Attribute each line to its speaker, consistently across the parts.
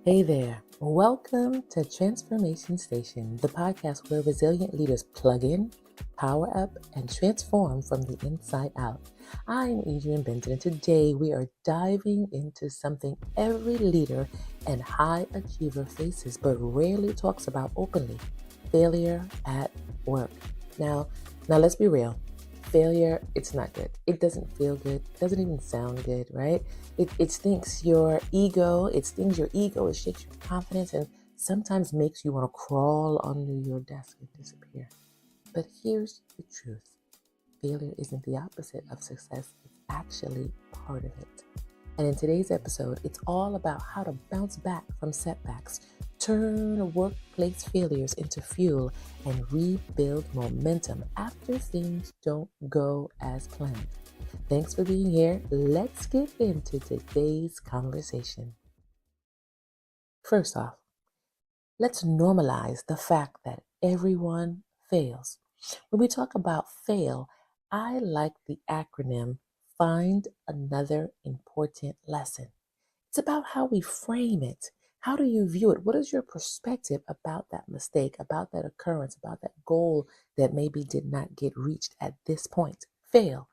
Speaker 1: Hey there. Welcome to Transformation Station, the podcast where resilient leaders plug in, power up, and transform from the inside out. I'm Adrian Benton, and today we are diving into something every leader and high achiever faces but rarely talks about openly: failure at work. Now let's be real. Failure, it's not good. It doesn't feel good. It doesn't even sound good, right? It stings your ego. It stings your ego. It shakes your confidence and sometimes makes you want to crawl under your desk and disappear. But here's the truth. Failure isn't the opposite of success. It's actually part of it. And in today's episode, it's all about how to bounce back from setbacks, turn workplace failures into fuel, and rebuild momentum after things don't go as planned. Thanks for being here. Let's get into today's conversation. First off, let's normalize the fact that everyone fails. When we talk about fail, I like the acronym Find Another Important Lesson. It's about how we frame it. How do you view it? What is your perspective about that mistake, about that occurrence, about that goal that maybe did not get reached at this point? Fail.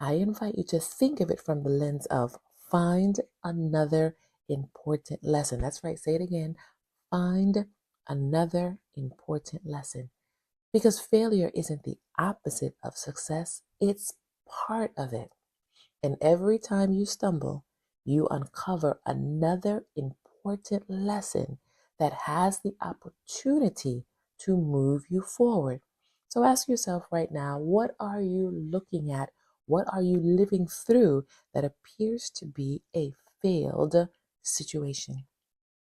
Speaker 1: I invite you to think of it from the lens of find another important lesson. That's right. Say it again. Find another important lesson. Because failure isn't the opposite of success, it's part of it. And every time you stumble, you uncover another important lesson that has the opportunity to move you forward. So ask yourself right now, what are you looking at? What are you living through that appears to be a failed situation?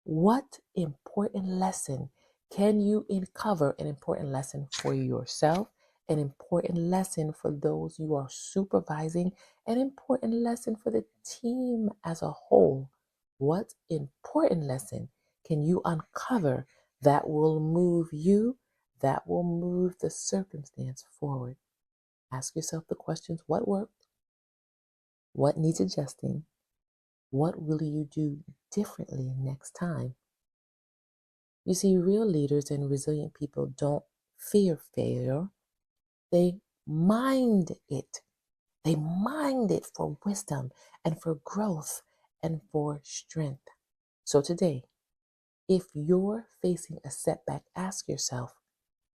Speaker 1: What important lesson can you uncover? An important lesson for yourself, an important lesson for those you are supervising, an important lesson for the team as a whole. What important lesson can you uncover that will move you, that will move the circumstance forward? Ask yourself the questions: what worked? What needs adjusting? What will you do differently next time? You see, real leaders and resilient people don't fear failure. They mind it. They mind it for wisdom and for growth and for strength. So today, if you're facing a setback, ask yourself,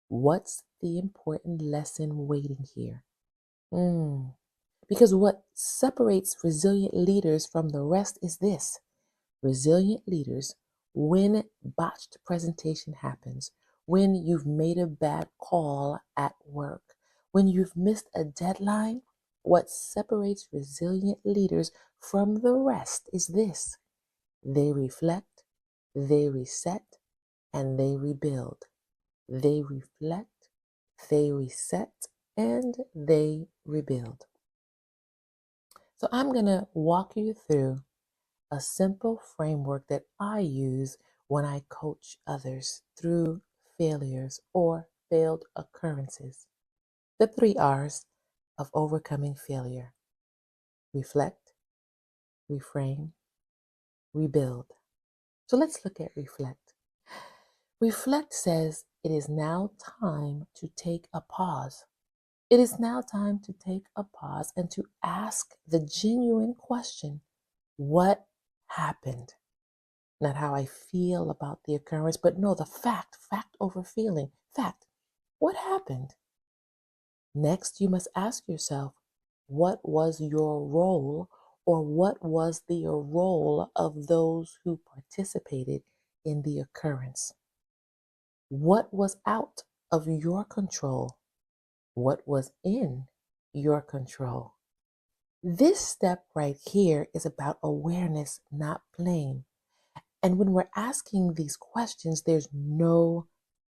Speaker 1: what's the important lesson waiting here? Because what separates resilient leaders from the rest is this: resilient leaders, when botched presentation happens, when you've made a bad call at work, when you've missed a deadline, what separates resilient leaders from the rest is this: they reflect, they reset, and they rebuild. They reflect, they reset, and they rebuild. So I'm going to walk you through a simple framework that I use when I coach others through failures or failed occurrences. The 3 R's of overcoming failure: reflect, reframe, rebuild. So let's look at reflect. Reflect says it is now time to take a pause. It is now time to take a pause and to ask the genuine question: what happened? Not how I feel about the occurrence, but no, the fact over feeling. Fact, what happened? Next, you must ask yourself, what was your role, or what was the role of those who participated in the occurrence? What was out of your control? What was in your control? This step right here is about awareness, not blame. And when we're asking these questions, there's no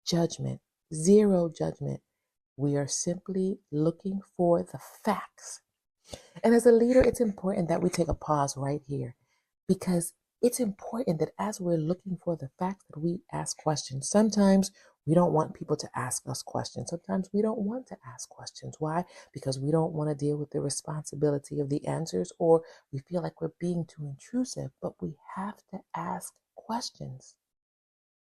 Speaker 1: judgment, zero judgment. We are simply looking for the facts. And as a leader, it's important that we take a pause right here, because it's important that as we're looking for the facts that we ask questions. Sometimes we don't want people to ask us questions. Sometimes we don't want to ask questions. Why? Because we don't want to deal with the responsibility of the answers, or we feel like we're being too intrusive. But we have to ask questions,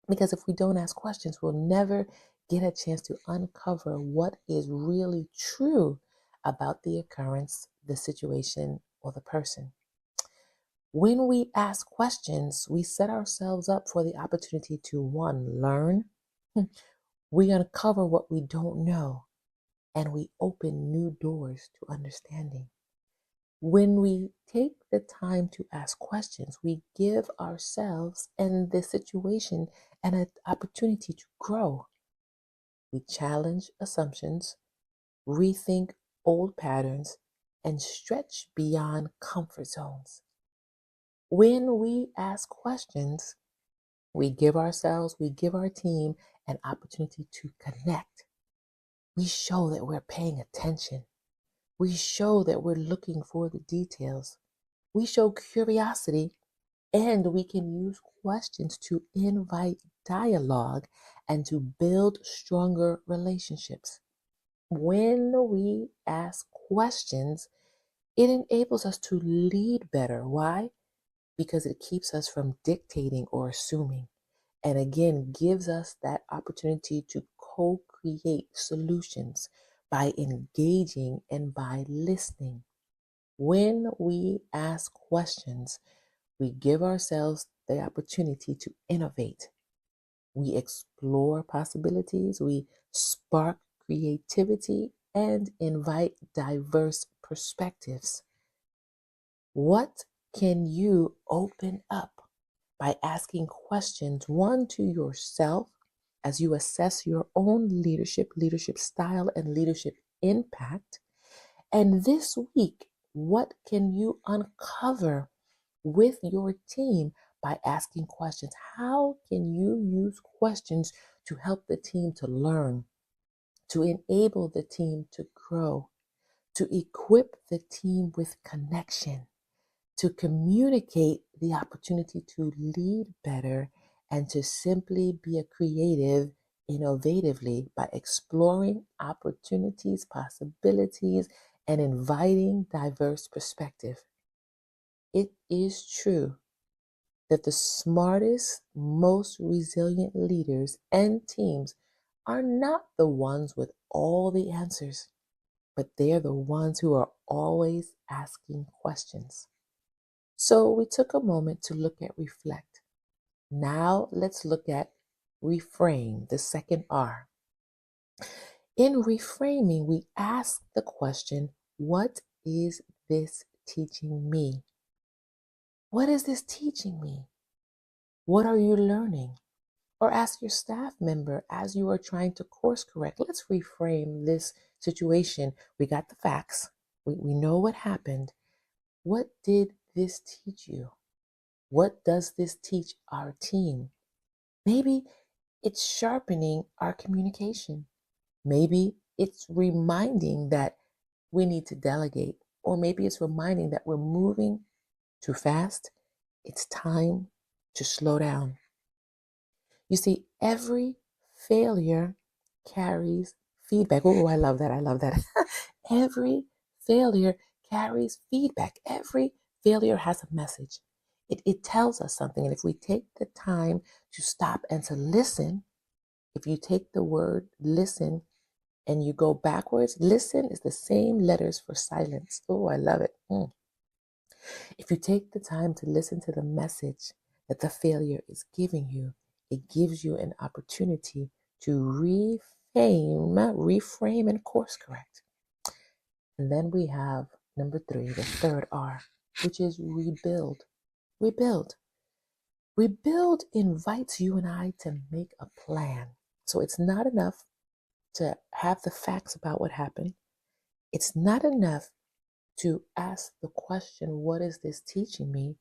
Speaker 1: because if we don't ask questions, we'll never get a chance to uncover what is really true about the occurrence, the situation, or the person. When we ask questions, we set ourselves up for the opportunity to, one, learn. We uncover what we don't know, and we open new doors to understanding. When we take the time to ask questions, we give ourselves and the situation an opportunity to grow. We challenge assumptions, rethink old patterns, and stretch beyond comfort zones. When we ask questions, we give ourselves, we give our team an opportunity to connect. We show that we're paying attention. We show that we're looking for the details. We show curiosity, and we can use questions to invite dialogue and to build stronger relationships. When we ask questions, it enables us to lead better. Why? Because it keeps us from dictating or assuming, and again gives us that opportunity to co-create solutions by engaging and by listening. When we ask questions, we give ourselves the opportunity to innovate. We explore possibilities, we spark creativity, and invite diverse perspectives. What can you open up by asking questions, one, to yourself as you assess your own leadership style, and leadership impact? And this week, what can you uncover with your team by asking questions? How can you use questions to help the team to learn, to enable the team to grow, to equip the team with connection, to communicate the opportunity to lead better, and to simply be a creative innovatively by exploring opportunities, possibilities, and inviting diverse perspective? It is true that the smartest, most resilient leaders and teams are not the ones with all the answers, but they're the ones who are always asking questions. So we took a moment to look at reflect. Now let's look at reframe, the second R. In reframing, we ask the question, what is this teaching me? What is this teaching me? What are you learning? Or ask your staff member as you are trying to course correct. Let's reframe this situation. We got the facts. We know what happened. What did this teach you? What does this teach our team? Maybe it's sharpening our communication. Maybe it's reminding that we need to delegate. Or maybe it's reminding that we're moving too fast. It's time to slow down. You see, every failure carries feedback. Oh, I love that. I love that. Every failure carries feedback. Every failure has a message. It tells us something. And if we take the time to stop and to listen, if you take the word listen and you go backwards, listen is the same letters for silence. Oh, I love it. If you take the time to listen to the message that the failure is giving you, it gives you an opportunity to reframe, and course correct. And then we have number 3, the third R, which is rebuild. Rebuild. Rebuild invites you and I to make a plan. So it's not enough to have the facts about what happened. It's not enough to ask the question, what is this teaching me?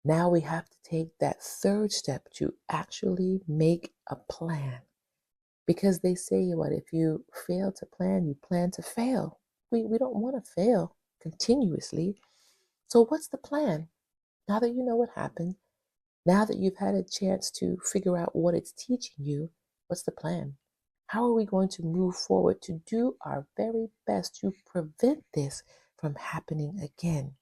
Speaker 1: Now we have to take that third step to actually make a plan. Because they say, what, if you fail to plan, you plan to fail. We don't want to fail continuously. So what's the plan? Now that you know what happened, now that you've had a chance to figure out what it's teaching you, what's the plan? How are we going to move forward to do our very best to prevent this from happening again?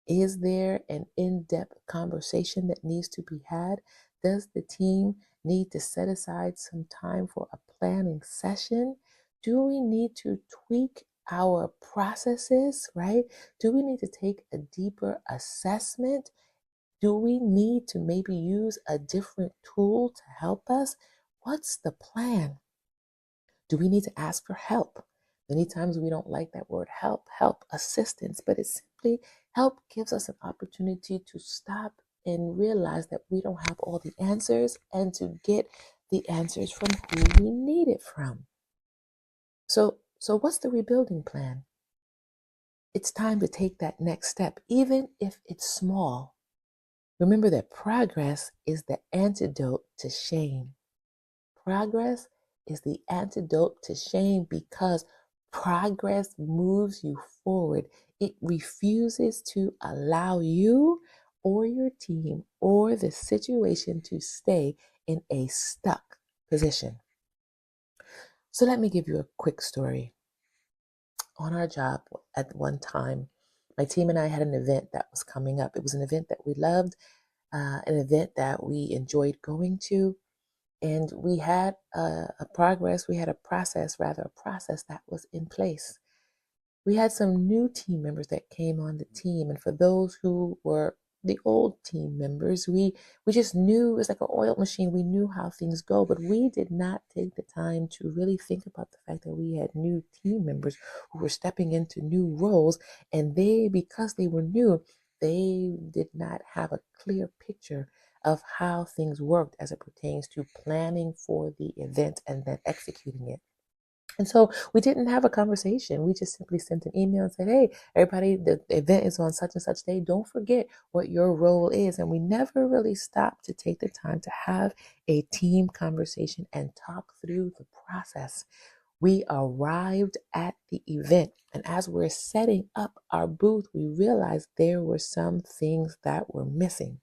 Speaker 1: Is there an in-depth conversation that needs to be had? Does the team need to set aside some time for a planning session? Do we need to tweak our processes, right? Do we need to take a deeper assessment? Do we need to maybe use a different tool to help us? What's the plan? Do we need to ask for help? Many times we don't like that word help, assistance, but it's simply help gives us an opportunity to stop and realize that we don't have all the answers and to get the answers from who we need it from. So what's the rebuilding plan? It's time to take that next step, even if it's small. Remember that progress is the antidote to shame. Progress is the antidote to shame because progress moves you forward. It refuses to allow you or your team or the situation to stay in a stuck position. So let me give you a quick story. On our job at one time, my team and I had an event that was coming up. It was an event that we loved, an event that we enjoyed going to. And we had a process that was in place. We had some new team members that came on the team. And for those who were the old team members, we just knew it was like an oil machine. We knew how things go, but we did not take the time to really think about the fact that we had new team members who were stepping into new roles. And because they were new, they did not have a clear picture of how things worked as it pertains to planning for the event and then executing it. And so we didn't have a conversation. We just simply sent an email and said, hey, everybody, the event is on such and such day. Don't forget what your role is. And we never really stopped to take the time to have a team conversation and talk through the process. We arrived at the event, and as we're setting up our booth, we realized there were some things that were missing.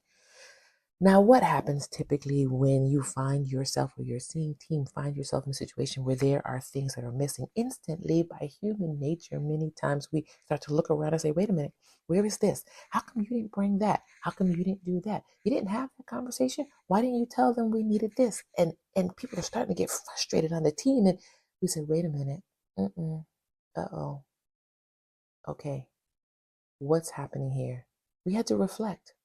Speaker 1: Now, what happens typically when you find yourself or your seeing team find yourself in a situation where there are things that are missing? Instantly, by human nature, many times we start to look around and say, wait a minute, where is this? How come you didn't bring that? How come you didn't do that? You didn't have that conversation? Why didn't you tell them we needed this? And people are starting to get frustrated on the team. And we said, wait a minute. Uh-oh. Okay. What's happening here? We had to reflect.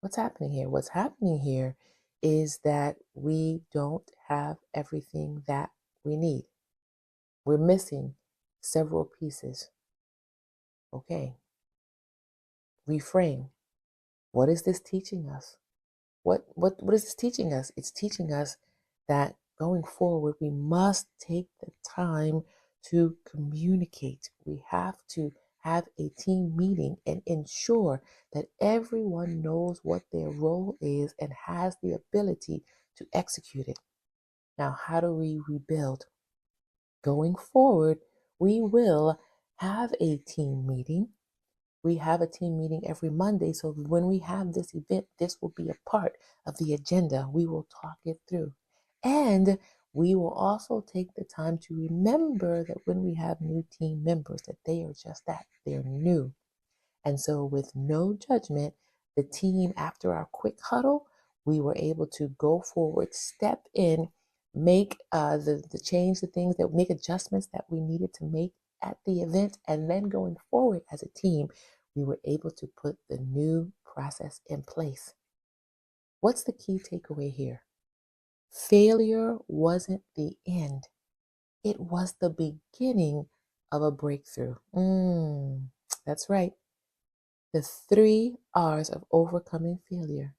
Speaker 1: What's happening here? What's happening here is that we don't have everything that we need. We're missing several pieces. Okay. Reframe. What is this teaching us? What is this teaching us? It's teaching us that going forward, we must take the time to communicate. We have to have a team meeting and ensure that everyone knows what their role is and has the ability to execute it. Now, how do we rebuild? Going forward, we will have a team meeting. We have a team meeting every Monday. So when we have this event, this will be a part of the agenda. We will talk it through. And we will also take the time to remember that when we have new team members, that they are just that, they're new. And so, with no judgment, the team, after our quick huddle, we were able to go forward, step in, make the change, the things that make adjustments that we needed to make at the event. And then going forward as a team, we were able to put the new process in place. What's the key takeaway here? Failure wasn't the end, it was the beginning of a breakthrough. That's right. The 3 R's of overcoming failure.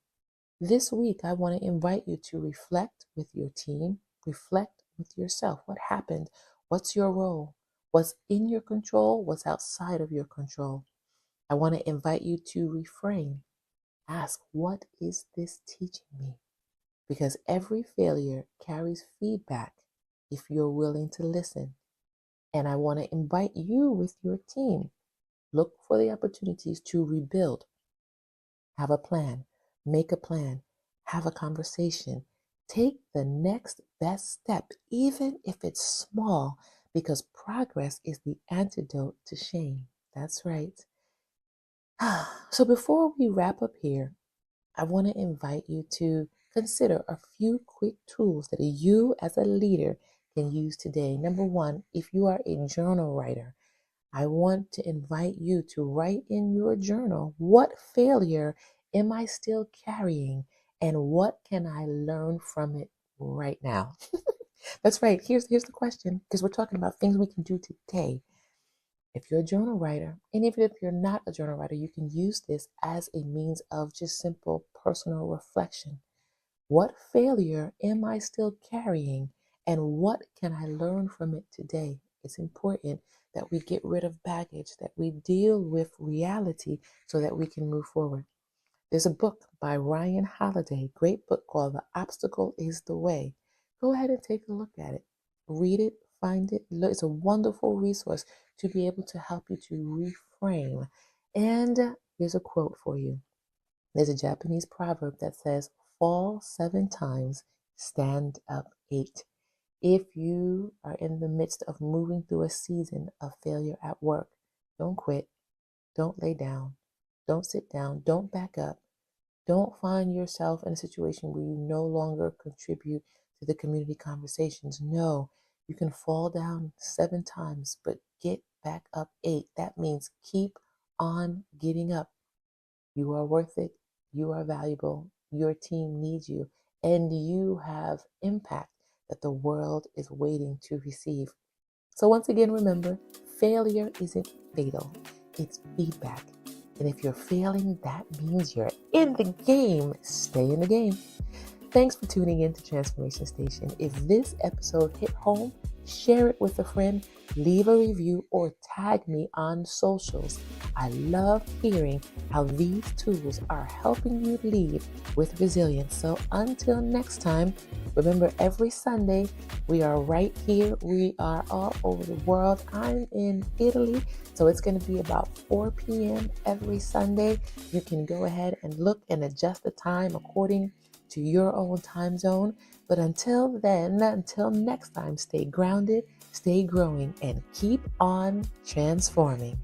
Speaker 1: This week, I want to invite you to reflect with your team, reflect with yourself. What happened? What's your role? What's in your control? What's outside of your control? I want to invite you to reframe. Ask, what is this teaching me? Because every failure carries feedback if you're willing to listen. And I want to invite you with your team. Look for the opportunities to rebuild. Have a plan, make a plan, have a conversation. Take the next best step, even if it's small, because progress is the antidote to shame. That's right. So before we wrap up here, I want to invite you to consider a few quick tools that you as a leader can use today. Number one, if you are a journal writer, I want to invite you to write in your journal, what failure am I still carrying and what can I learn from it right now? That's right. Here's the question, because we're talking about things we can do today. If you're a journal writer, and even if you're not a journal writer, you can use this as a means of just simple personal reflection. What failure am I still carrying? And what can I learn from it today? It's important that we get rid of baggage, that we deal with reality so that we can move forward. There's a book by Ryan Holiday, great book called The Obstacle is the Way. Go ahead and take a look at it. Read it, find it. It's a wonderful resource to be able to help you to reframe. And here's a quote for you. There's a Japanese proverb that says, fall 7 times, stand up 8. If you are in the midst of moving through a season of failure at work, don't quit, don't lay down, don't sit down, don't back up. Don't find yourself in a situation where you no longer contribute to the community conversations. No, you can fall down 7 times, but get back up 8. That means keep on getting up. You are worth it. You are valuable. Your team needs you. And you have impact that the world is waiting to receive. So once again, remember, failure isn't fatal. It's feedback. And if you're failing, that means you're in the game. Stay in the game. Thanks for tuning in to Transformation Station. If this episode hit home, share it with a friend, leave a review, or tag me on socials. I love hearing how these tools are helping you lead with resilience. So until next time, remember every Sunday, we are right here. We are all over the world. I'm in Italy, so it's going to be about 4 p.m. every Sunday. You can go ahead and look and adjust the time according to your own time zone. But until then, until next time, stay grounded, stay growing, and keep on transforming.